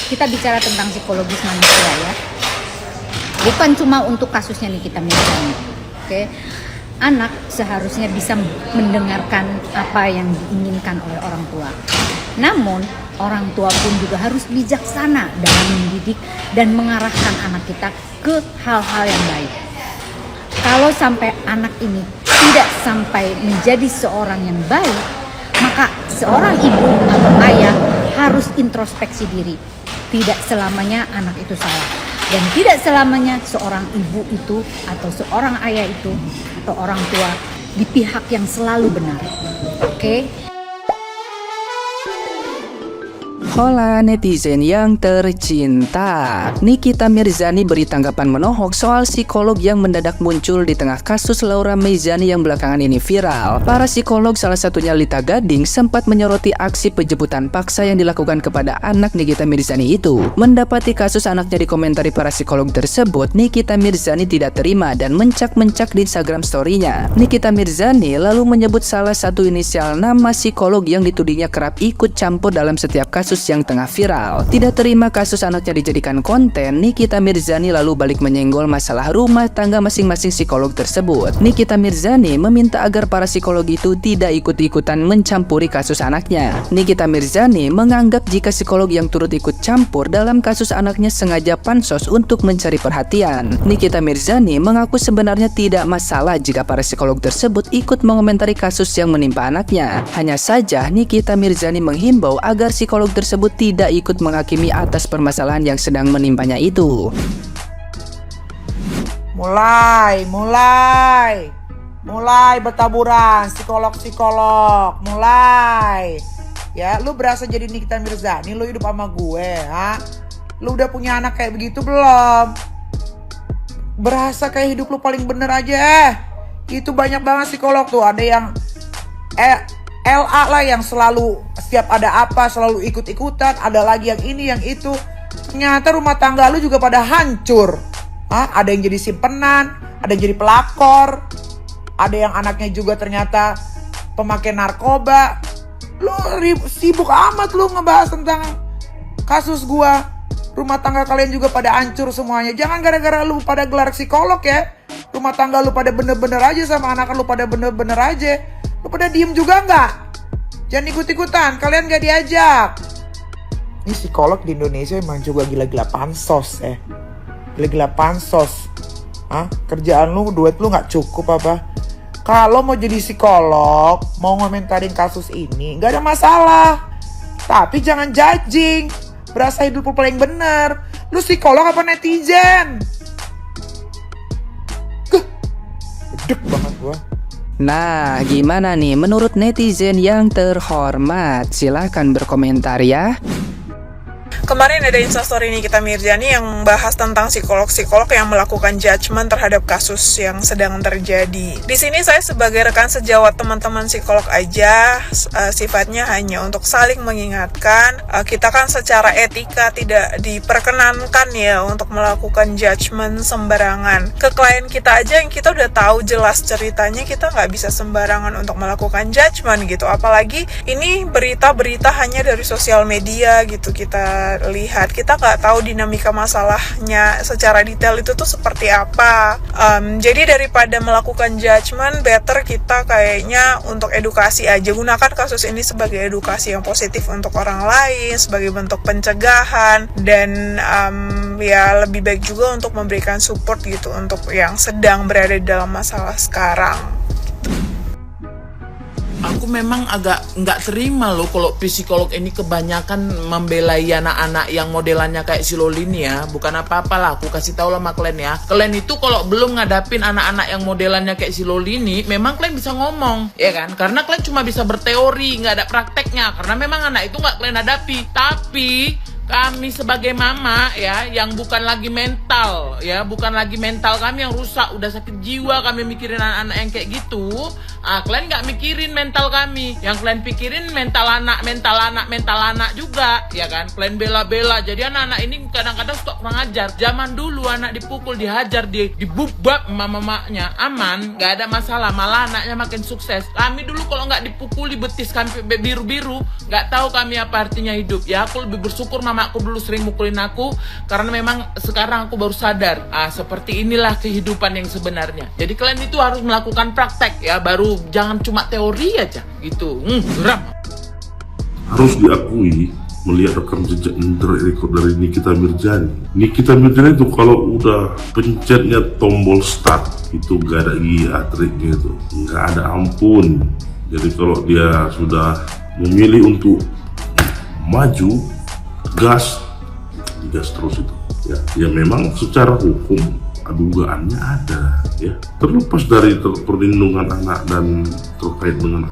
kita bicara tentang psikologis manusia ya. Bukan cuma untuk kasusnya Nikita Mirzani. Oke. Anak seharusnya bisa mendengarkan apa yang diinginkan oleh orang tua. Namun, orang tua pun juga harus bijaksana dalam mendidik dan mengarahkan anak kita ke hal-hal yang baik. Kalau sampai anak ini tidak sampai menjadi seorang yang baik, maka seorang ibu atau ayah harus introspeksi diri. Tidak selamanya anak itu salah. Dan tidak selamanya seorang ibu itu atau seorang ayah itu atau orang tua di pihak yang selalu benar. Oke? Hola netizen yang tercinta, Nikita Mirzani beri tanggapan menohok soal psikolog yang mendadak muncul di tengah kasus Laura Mezani yang belakangan ini viral. Para psikolog, salah satunya Lita Gading, sempat menyoroti aksi penjemputan paksa yang dilakukan kepada anak Nikita Mirzani itu. Mendapati kasus anaknya dikomentari para psikolog tersebut, Nikita Mirzani tidak terima dan mencak-mencak di Instagram story-nya. Nikita Mirzani lalu menyebut salah satu inisial nama psikolog yang ditudingnya kerap ikut campur dalam setiap kasus yang tengah viral. Tidak terima kasus anaknya dijadikan konten, Nikita Mirzani lalu balik menyenggol masalah rumah tangga masing-masing psikolog tersebut. Nikita Mirzani meminta agar para psikolog itu tidak ikut-ikutan mencampuri kasus anaknya. Nikita Mirzani menganggap jika psikolog yang turut ikut campur dalam kasus anaknya sengaja pansos untuk mencari perhatian. Nikita Mirzani mengaku sebenarnya tidak masalah jika para psikolog tersebut ikut mengomentari kasus yang menimpa anaknya. Hanya saja Nikita Mirzani menghimbau agar psikolog tersebut tidak ikut menghakimi atas permasalahan yang sedang menimpanya itu. Mulai bertaburan psikolog, mulai. Ya, lu berasa jadi Nikita Mirzani, lu hidup sama gue, ha? Lu udah punya anak kayak begitu belum? Berasa kayak hidup lu paling bener aja. Itu banyak banget psikolog tuh, ada yang LA lah yang selalu setiap ada apa selalu ikut-ikutan, ada lagi yang ini yang itu. Ternyata rumah tangga lu juga pada hancur. Ada yang jadi simpenan, ada yang jadi pelakor, ada yang anaknya juga ternyata pemakai narkoba. Lu sibuk amat lu ngebahas tentang kasus gua. Rumah tangga kalian juga pada hancur semuanya. Jangan gara-gara lu pada gelar psikolog ya, rumah tangga lu pada bener-bener aja sama anak lu pada bener-bener aja. Lu pada diem juga nggak? Jangan ikut-ikutan, kalian nggak diajak. Ini psikolog di Indonesia emang juga gila-gila pansos ya. Gila-gila pansos. Kerjaan lu, duit lu nggak cukup apa? Kalau mau jadi psikolog, mau ngomentarin kasus ini, nggak ada masalah. Tapi jangan judging. Berasa hidup lu paling bener. Lu psikolog apa netizen? Bedek banget gua. Nah, gimana nih menurut netizen yang terhormat? Silahkan berkomentar ya. Kemarin ada instastory Nikita Mirzani yang bahas tentang psikolog-psikolog yang melakukan judgement terhadap kasus yang sedang terjadi. Di sini saya sebagai rekan sejawat teman-teman psikolog aja, sifatnya hanya untuk saling mengingatkan. Kita kan secara etika tidak diperkenankan ya untuk melakukan judgement sembarangan. Ke klien kita aja yang kita udah tahu jelas ceritanya, kita nggak bisa sembarangan untuk melakukan judgement gitu. Apalagi ini berita-berita hanya dari sosial media gitu kita lihat, kita nggak tahu dinamika masalahnya secara detail itu tuh seperti apa. Jadi daripada melakukan judgement, better kita kayaknya untuk edukasi aja, gunakan kasus ini sebagai edukasi yang positif untuk orang lain, sebagai bentuk pencegahan, dan ya lebih baik juga untuk memberikan support gitu untuk yang sedang berada di dalam masalah sekarang. Aku memang agak nggak terima loh kalau psikolog ini kebanyakan membelai anak-anak yang modelannya kayak si Lolin ya. Bukan apa-apa lah, aku kasih tahu lah sama kalian ya. Kalian itu kalau belum ngadapin anak-anak yang modelannya kayak si Lolin ini, memang kalian bisa ngomong, ya kan? Karena kalian cuma bisa berteori, nggak ada prakteknya. Karena memang anak itu nggak kalian hadapi. Tapi kami sebagai mama ya, yang bukan lagi mental ya, bukan lagi mental kami yang rusak, udah sakit jiwa, kami mikirin anak-anak yang kayak gitu. Kalian nggak mikirin mental kami, yang kalian pikirin mental anak juga, ya kan? Kalian bela-bela, jadi anak-anak ini kadang-kadang suka kurang ajar. Zaman dulu anak dipukul, dihajar, dibubak mamanya, aman, nggak ada masalah, malah anaknya makin sukses. Kami dulu kalau nggak dipukuli betis kami biru-biru, nggak tahu kami apa artinya hidup. Ya aku lebih bersyukur mama mamaku dulu sering mukulin aku karena memang sekarang aku baru sadar, seperti inilah kehidupan yang sebenarnya. Jadi kalian itu harus melakukan praktek ya, baru jangan cuma teori aja gitu. Geram. Harus diakui, melihat rekam jejak record dari Nikita Mirzani. Nikita Mirzani itu kalau udah pencetnya tombol start itu gak ada gia triknya itu, nggak ada ampun. Jadi kalau dia sudah memilih untuk maju, gas terus itu. Ya memang secara hukum dugaannya ada ya. Terlepas dari perlindungan anak dan terkait dengan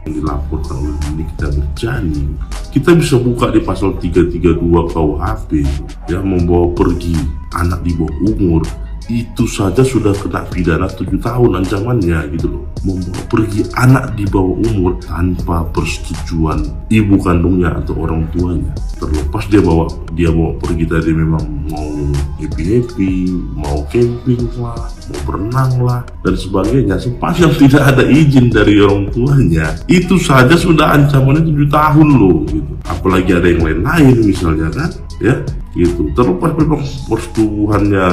yang dilaporkan oleh Nikita Mirzani, kita bisa buka di pasal 332 KUHP ya, membawa pergi anak di bawah umur itu saja sudah kena pidana 7 tahun ancamannya gitu loh. Membawa pergi anak di bawah umur tanpa persetujuan ibu kandungnya atau orang tuanya. Terlepas dia bawa pergi tadi memang mau happy, mau camping lah, mau berenang lah dan sebagainya, sepanjang tidak ada izin dari orang tuanya, itu saja sudah ancamannya 7 tahun loh gitu. Apalagi ada yang lain-lain misalnya kan ya gitu. Terlepas memang persetubuhannya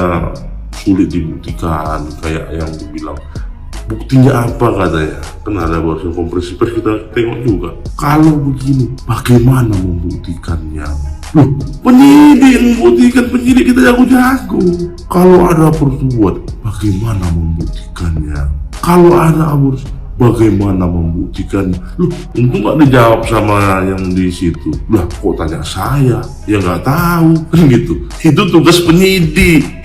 sulit dibuktikan, kayak yang dibilang buktinya apa katanya, kan ada bahasa kompresi pers, kita tengok juga. Kalau begini bagaimana membuktikannya? Loh, penyidik yang membuktikan, penyidik kita jago-jago. Kalau ada persetubuhan bagaimana membuktikannya? Kalau ada aborsi bagaimana membuktikannya? Loh, untung gak dijawab sama yang di situ. Lah kok tanya saya? Ya nggak tahu kan gitu. Itu tugas penyidik.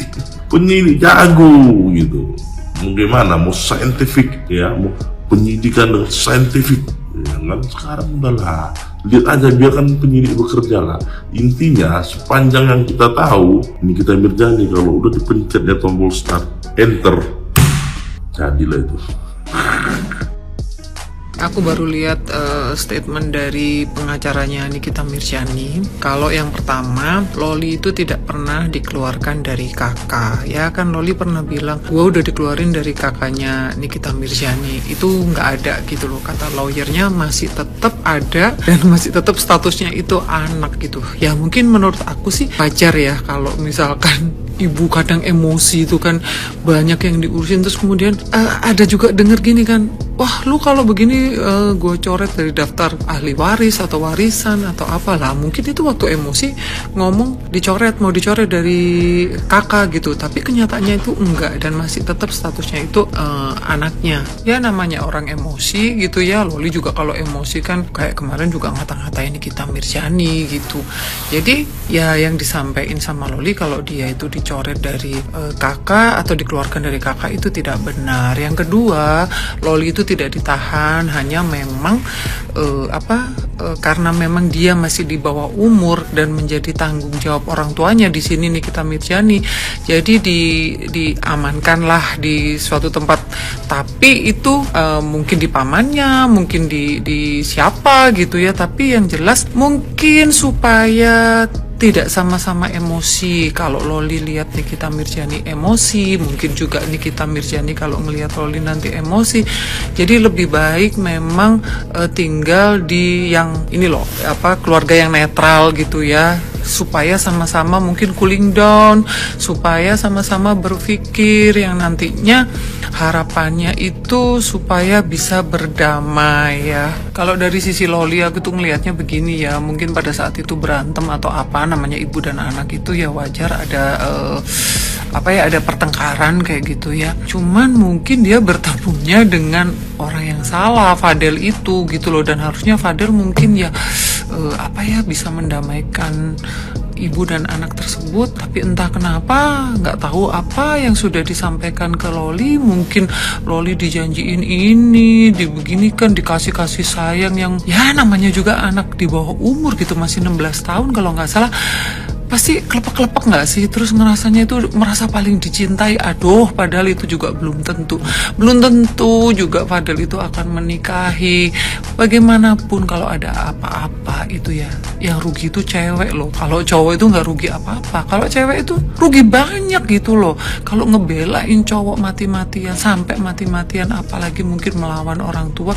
Penyidik jago gitu. Bagaimana mau saintifik ya, mau penyidikan dengan saintifik ya kan. Sekarang udahlah, lihat aja, biarkan penyidik bekerja lah. Intinya sepanjang yang kita tahu, Nikita Mirzani kalau udah dipencetnya tombol start enter, jadilah itu. Aku baru lihat statement dari pengacaranya Nikita Mirzani. Kalau yang pertama, Loli itu tidak pernah dikeluarkan dari kakak. Ya kan Loli pernah bilang, gua udah dikeluarin dari kakaknya Nikita Mirzani. Itu nggak ada gitu loh. Kata lawyernya masih tetap ada dan masih tetap statusnya itu anak gitu. Ya mungkin menurut aku sih wajar ya kalau misalkan ibu kadang emosi itu kan banyak yang diurusin, terus kemudian ada juga denger gini kan, wah lu kalau begini gue coret dari daftar ahli waris atau warisan atau apalah. Mungkin itu waktu emosi ngomong mau dicoret dari kakak gitu, tapi kenyataannya itu enggak dan masih tetap statusnya itu anaknya. Ya namanya orang emosi gitu ya. Loli juga kalau emosi kan kayak kemarin juga ngata-ngatain Nikita Mirzani gitu. Jadi ya yang disampaikan sama Loli kalau dia itu dicoret dari kakak atau dikeluarkan dari kakak itu tidak benar. Yang kedua, Loli itu tidak ditahan, hanya memang karena memang dia masih di bawah umur dan menjadi tanggung jawab orang tuanya di sini Nikita Mirzani. Jadi diamankanlah di suatu tempat, tapi itu mungkin di pamannya, mungkin di siapa gitu ya. Tapi yang jelas mungkin supaya tidak sama-sama emosi. Kalau Loli lihat Nikita Mirzani emosi, mungkin juga Nikita Mirzani kalau ngelihat Loli nanti emosi. Jadi lebih baik memang tinggal di yang ini loh, keluarga yang netral gitu ya, supaya sama-sama mungkin cooling down, supaya sama-sama berpikir yang nantinya harapannya itu supaya bisa berdamai ya. Kalau dari sisi Loli aku tuh ngelihatnya begini ya, mungkin pada saat itu berantem atau apa namanya ibu dan anak itu ya wajar ada ada pertengkaran kayak gitu ya. Cuman mungkin dia bertemunya dengan orang yang salah, Fadel itu gitu loh, dan harusnya Fadel mungkin ya bisa mendamaikan ibu dan anak tersebut, tapi entah kenapa nggak tahu apa yang sudah disampaikan ke Loli. Mungkin Loli dijanjiin ini, dibeginikan, dikasih sayang yang ya namanya juga anak di bawah umur gitu, masih 16 tahun kalau nggak salah. Pasti kelepek-kelepek nggak sih? Terus ngerasanya itu merasa paling dicintai. Aduh, padahal itu juga belum tentu juga Fadel itu akan menikahi. Bagaimanapun kalau ada apa-apa itu ya, yang rugi itu cewek loh. Kalau cowok itu nggak rugi apa-apa. Kalau cewek itu rugi banyak gitu loh. Kalau ngebelain cowok mati-matian, sampai mati-matian, apalagi mungkin melawan orang tua,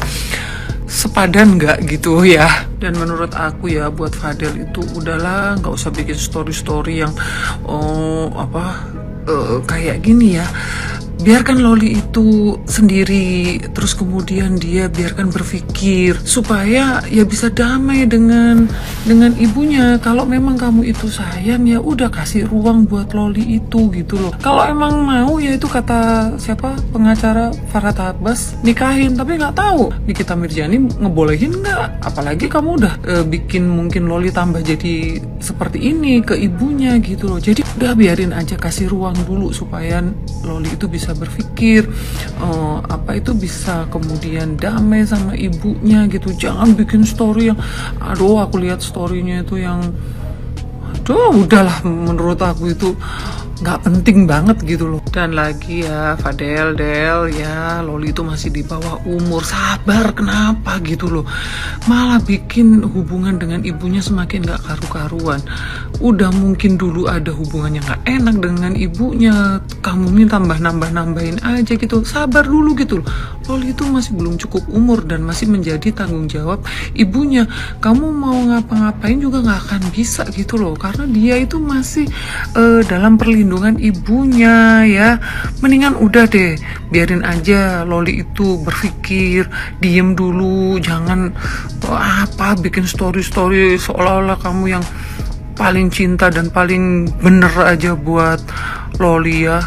sepadan nggak gitu ya. Dan menurut aku ya, buat Fadel itu udahlah, nggak usah bikin story yang kayak gini ya. Biarkan Loli itu sendiri, terus kemudian dia biarkan berpikir supaya ya bisa damai dengan ibunya. Kalau memang kamu itu sayang, ya udah kasih ruang buat Loli itu gitu loh. Kalau emang mau, ya itu kata siapa, pengacara Farhad Abbas, nikahin. Tapi nggak tahu Nikita Mirzani ngebolehin nggak. Apalagi kamu udah bikin mungkin Loli tambah jadi seperti ini ke ibunya gitu loh. Jadi udah biarin aja, kasih ruang dulu supaya Loli itu bisa berpikir bisa kemudian damai sama ibunya gitu. Jangan bikin story yang aku lihat storynya itu yang udahlah, menurut aku itu nggak penting banget gitu loh. Dan lagi ya Fadel, Del ya, Loli itu masih di bawah umur, sabar, kenapa gitu loh, malah bikin hubungan dengan ibunya semakin nggak karu-karuan. Udah mungkin dulu ada hubungannya nggak enak dengan ibunya, kamu ini nambahin aja gitu, sabar dulu gitu loh. Loli itu masih belum cukup umur dan masih menjadi tanggung jawab ibunya. Kamu mau ngapa-ngapain juga nggak akan bisa gitu loh, karena dia itu masih dalam perlindungan ibunya ya. Mendingan udah deh, biarin aja Loli itu berpikir, diem dulu, jangan bikin story seolah-olah kamu yang paling cinta dan paling bener aja buat Loli ya.